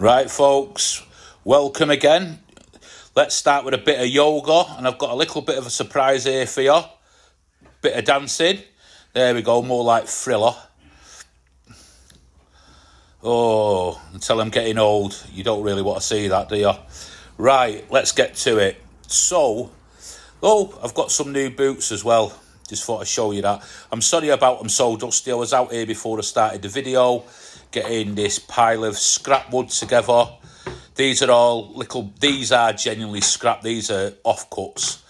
Right, folks, welcome again. Let's start with a bit of yoga, and I've got a little bit of a surprise here for you. Bit of dancing. There we go, more like Thriller. Oh, until I'm getting old, you don't really want to see that, do you? Right, let's get to it. So, I've got some new boots as well. Just thought I'd show you that. I'm sorry about them so dusty. I was out here before I started the video, getting this pile of scrap wood together. These are genuinely scrap. These are offcuts.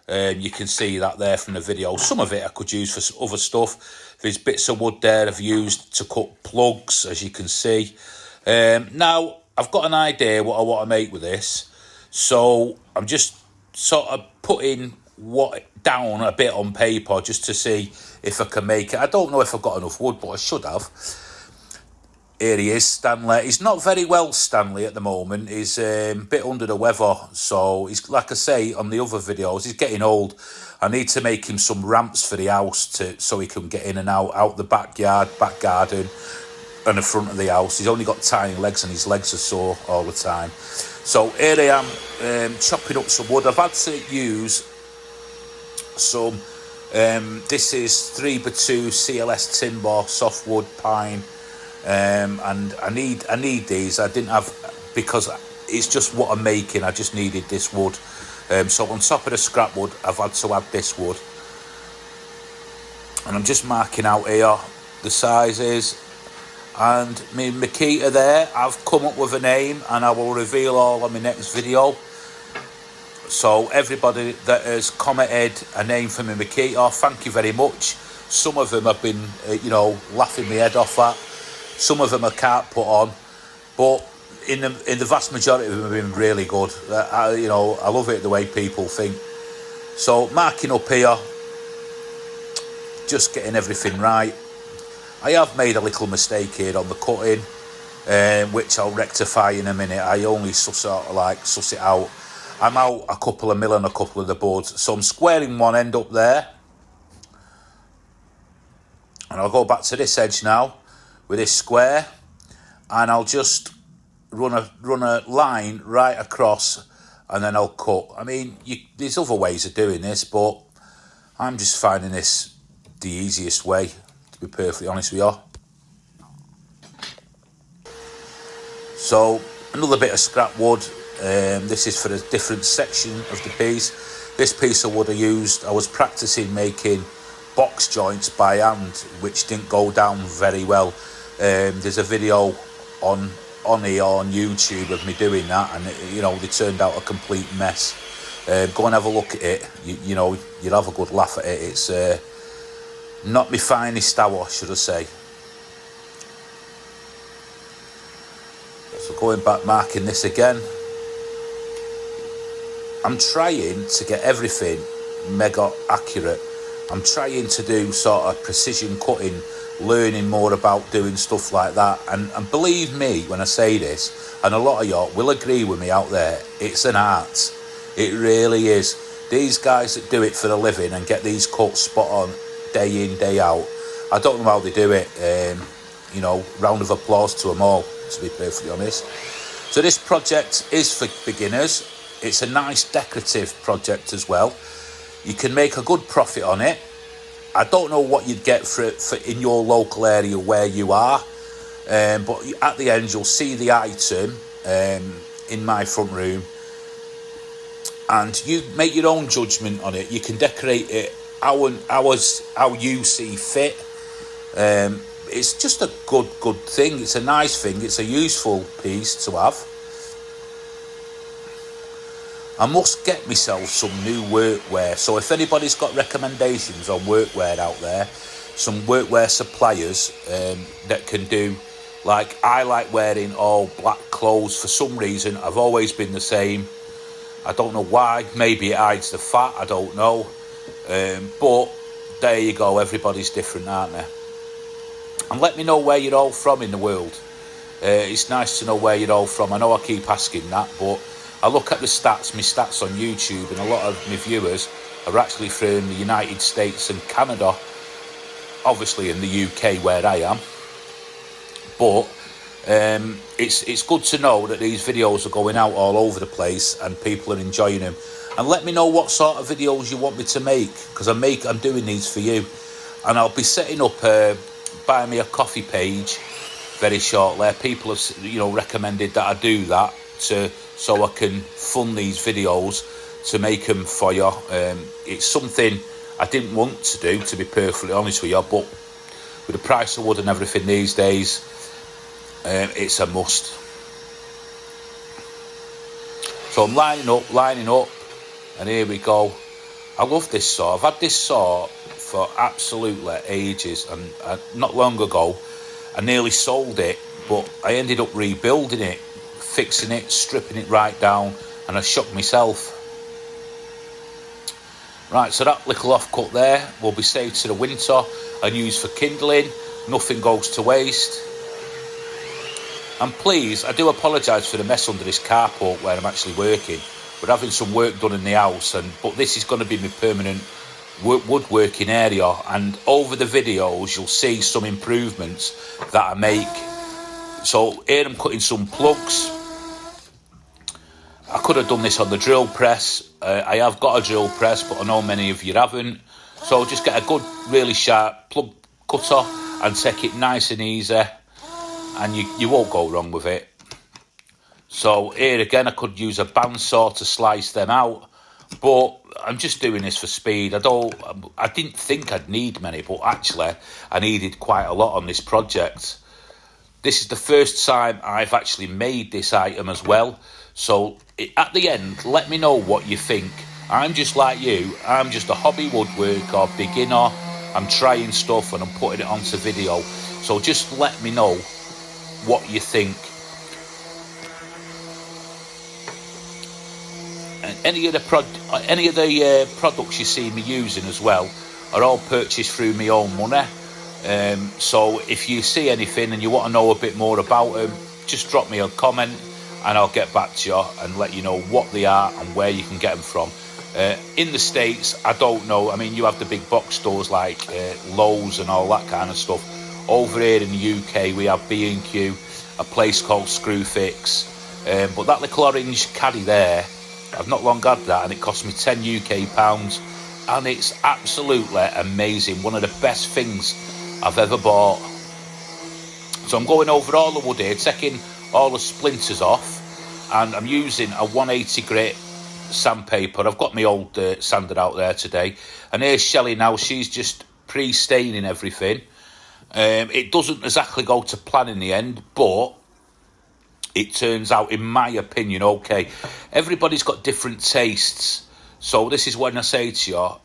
You can see that there from the video. Some of it I could use for other stuff. There's bits of wood there I've used to cut plugs, as you can see. Now, I've got an idea what I want to make with this. So I'm just sort of putting down a bit on paper just to see if I can make it. I don't know if I've got enough wood, but I should have. Here he is, Stanley. He's not very well, Stanley, at the moment. He's a bit under the weather. So, he's like I say on the other videos, he's getting old. I need to make him some ramps for the house so he can get in and out the backyard, back garden, and the front of the house. He's only got tiny legs and his legs are sore all the time. So, here I am chopping up some wood. I've had to use some, this is 3x2 CLS timber, softwood, pine. And I need these. I didn't have, because it's just what I'm making. I just needed this wood. So on top of the scrap wood, I've had to add this wood. And I'm just marking out here the sizes. And me Makita there, I've come up with a name, and I will reveal all on my next video. So everybody that has commented a name for me Makita, thank you very much. Some of them have been, laughing my head off at. Some of them I can't put on, but in the vast majority of them have been really good. I love it the way people think. So marking up here, just getting everything right. I have made a little mistake here on the cutting, which I'll rectify in a minute. I only suss it out. I'm out a couple of mil on a couple of the boards, so I'm squaring one end up there, and I'll go back to this edge now with this square, and I'll just run a line right across, and then I'll cut. I mean, there's other ways of doing this, but I'm just finding this the easiest way, to be perfectly honest with you. So another bit of scrap wood. This is for a different section of the piece. This piece of wood I was practicing making box joints by hand, which didn't go down very well. There's a video on here on YouTube of me doing that, and they turned out a complete mess. Go and have a look at it. You'll have a good laugh at it. It's not my finest hour, should I say. So going back, marking this again. I'm trying to get everything mega accurate. I'm trying to do sort of precision cutting, learning more about doing stuff like that. And believe me when I say this, and a lot of y'all will agree with me out there, it's an art. It really is. These guys that do it for a living and get these cuts spot on day in, day out, I don't know how they do it. Round of applause to them all, to be perfectly honest. So this project is for beginners. It's a nice decorative project as well. You can make a good profit on it. I don't know what you'd get for in your local area where you are, but at the end you'll see the item in my front room, and you make your own judgment on it. You can decorate it how you see fit. It's just a good thing. It's a nice thing. It's a useful piece to have. I must get myself some new workwear. So if anybody's got recommendations on workwear out there, some workwear suppliers that can do, like I like wearing all black clothes for some reason. I've always been the same. I don't know why. Maybe it hides the fat. I don't know. But there you go. Everybody's different, aren't they? And let me know where you're all from in the world. It's nice to know where you're all from. I know I keep asking that, but I look at my stats on YouTube, and a lot of my viewers are actually from the United States and Canada, obviously in the UK where I am. But It's good to know that these videos are going out all over the place and people are enjoying them. And let me know what sort of videos you want me to make, because I'm doing these for you. And I'll be setting up a buy me a coffee page very shortly. People have recommended that I do that so I can fund these videos to make them for you. It's something I didn't want to do, to be perfectly honest with you, but with the price of wood and everything these days, it's a must. So I'm lining up, and here we go. I love this saw. I've had this saw for absolutely ages, and not long ago I nearly sold it, but I ended up rebuilding it, fixing it, stripping it right down, and I shocked myself. Right, so that little offcut there will be saved to the winter and used for kindling. Nothing goes to waste. And please, I do apologise for the mess under this carport where I'm actually working. We're having some work done in the house, but this is going to be my permanent woodworking area. And over the videos, you'll see some improvements that I make. So here I'm cutting some plugs. I could have done this on the drill press. I have got a drill press, but I know many of you haven't. So just get a good, really sharp plug cutter and take it nice and easy, and you won't go wrong with it. So here again, I could use a bandsaw to slice them out, but I'm just doing this for speed. I didn't think I'd need many, but actually I needed quite a lot on this project. This is the first time I've actually made this item as well. So at the end, let me know what you think. I'm just like you. I'm just a hobby woodworker, beginner. I'm trying stuff and I'm putting it onto video. So just let me know what you think. And any of the products you see me using as well are all purchased through my own money. So if you see anything and you want to know a bit more about them, just drop me a comment and I'll get back to you and let you know what they are and where you can get them from. In the States, I don't know. I mean, you have the big box stores like Lowe's and all that kind of stuff. Over here in the UK, we have B&Q, a place called Screwfix. But that little orange caddy there, I've not long had that, and it cost me £10 UK, and it's absolutely amazing. One of the best things I've ever bought. So I'm going over all the wood here, taking all the splinters off, and I'm using a 180 grit sandpaper. I've got my old sander out there today, and here's Shelley now. She's just pre-staining everything. It doesn't exactly go to plan in the end, but it turns out, in my opinion, okay. Everybody's got different tastes, so this is when I say to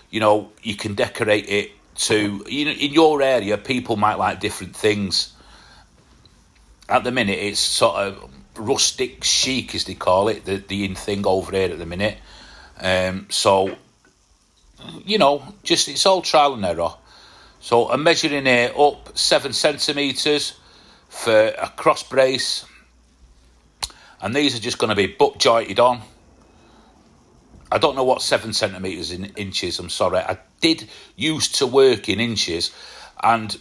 you, you can decorate it to, in your area, people might like different things. At the minute, it's sort of rustic, chic, as they call it, the in thing over here at the minute. So, just it's all trial and error. So I'm measuring here up 7 centimetres for a cross brace. And these are just going to be butt jointed on. I don't know what 7 centimetres in inches, I'm sorry. I did used to work in inches, and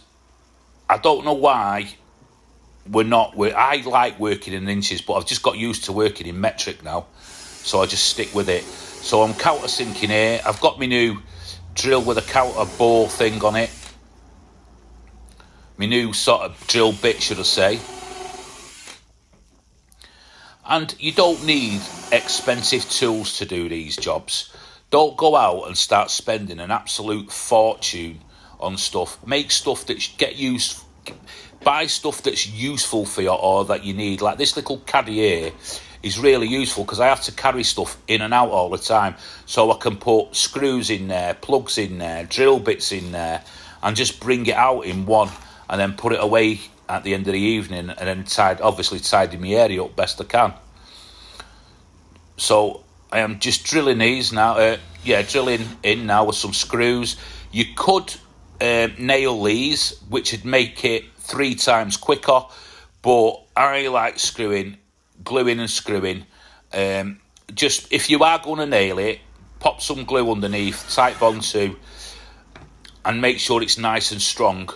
I don't know why I like working in inches, but I've just got used to working in metric now, so I just stick with it. So I'm countersinking here. I've got my new drill with a counter bore thing on it. My new sort of drill bit, should I say. And you don't need expensive tools to do these jobs. Don't go out and start spending an absolute fortune on stuff. Make stuff that buy stuff that's useful for you or that you need. Like this little caddy here is really useful because I have to carry stuff in and out all the time. So I can put screws in there, plugs in there, drill bits in there, and just bring it out in one and then put it away at the end of the evening, and then tidy my area up best I can. So I am just drilling these now. Drilling in now with some screws. You could nail these, which would make it 3 times quicker, but I like gluing and screwing. Just if you are going to nail it, pop some glue underneath, tight bond to, and make sure it's nice and strong.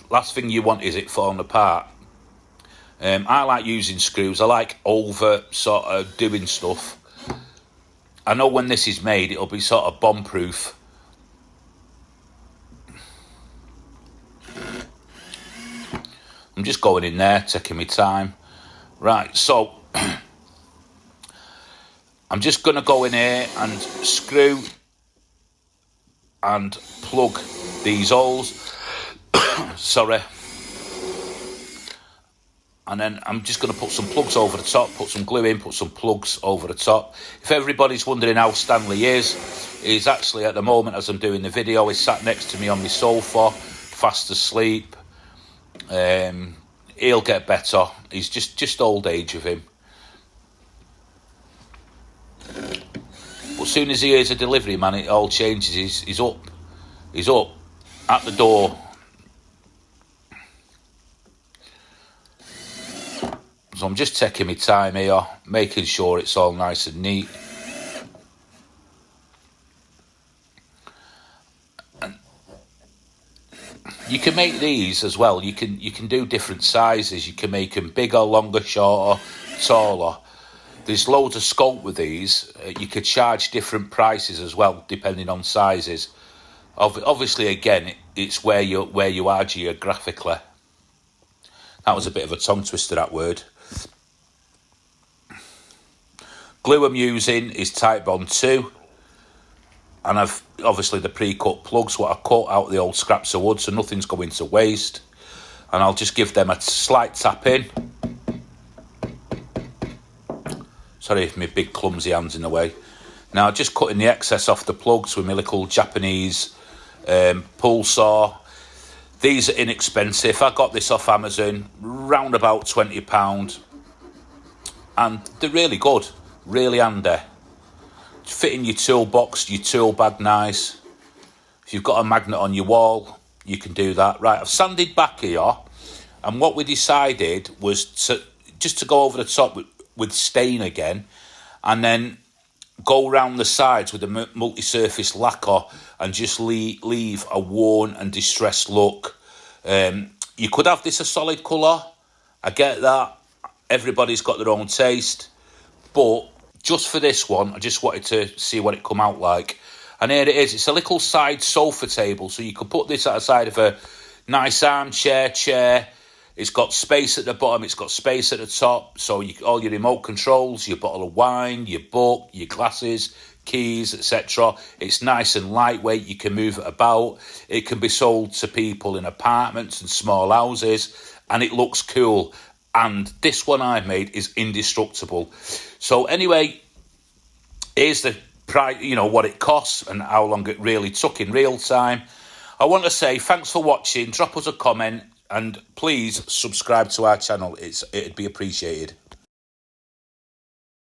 Last thing you want is it falling apart. I like using screws. I like over sort of doing stuff. I know when this is made, it'll be sort of bomb-proof. I'm just going in there, taking my time. Right, so I'm just going to go in here and screw and plug these holes. Sorry. And then I'm just going to put some plugs over the top, put some glue in, put some plugs over the top. If everybody's wondering how Stanley is, he's actually at the moment, as I'm doing the video, he's sat next to me on my sofa, fast asleep. He'll get better. He's just old age of him. But as soon as he hears a delivery man, it all changes. He's up. He's up at the door. So I'm just taking my time here, making sure it's all nice and neat. And you can make these as well. You can do different sizes. You can make them bigger, longer, shorter, taller. There's loads of scope with these. You could charge different prices as well, depending on sizes. Obviously, again, it's where you are geographically. That was a bit of a tongue twister, that word. Glue I'm using is Type Bond 2. And I've obviously the pre-cut plugs, what I cut out the old scraps of wood, so nothing's going to waste. And I'll just give them a slight tap in. Sorry if my big clumsy hand's in the way. Now just cutting the excess off the plugs with my little Japanese pull saw. These are inexpensive. I got this off Amazon, round about £20. And they're really good, really handy. Fit in your toolbox, your tool bag nice. If you've got a magnet on your wall, you can do that. Right, I've sanded back here. And what we decided was to go over the top with stain again. And then go round the sides with a multi-surface lacquer and just leave a worn and distressed look. You could have this a solid colour. I get that. Everybody's got their own taste. But just for this one, I just wanted to see what it come out like. And here it is. It's a little side sofa table. So you could put this at the side of a nice armchair, chair. It's got space at the bottom. It's got space at the top. So all your remote controls, your bottle of wine, your book, your glasses, keys, etc. It's nice and lightweight. You can move it about. It can be sold to people in apartments and small houses. And it looks cool. And this one I've made is indestructible. So anyway, here's the price, what it costs and how long it really took in real time. I want to say thanks for watching. Drop us a comment and please subscribe to our channel. It'd be appreciated.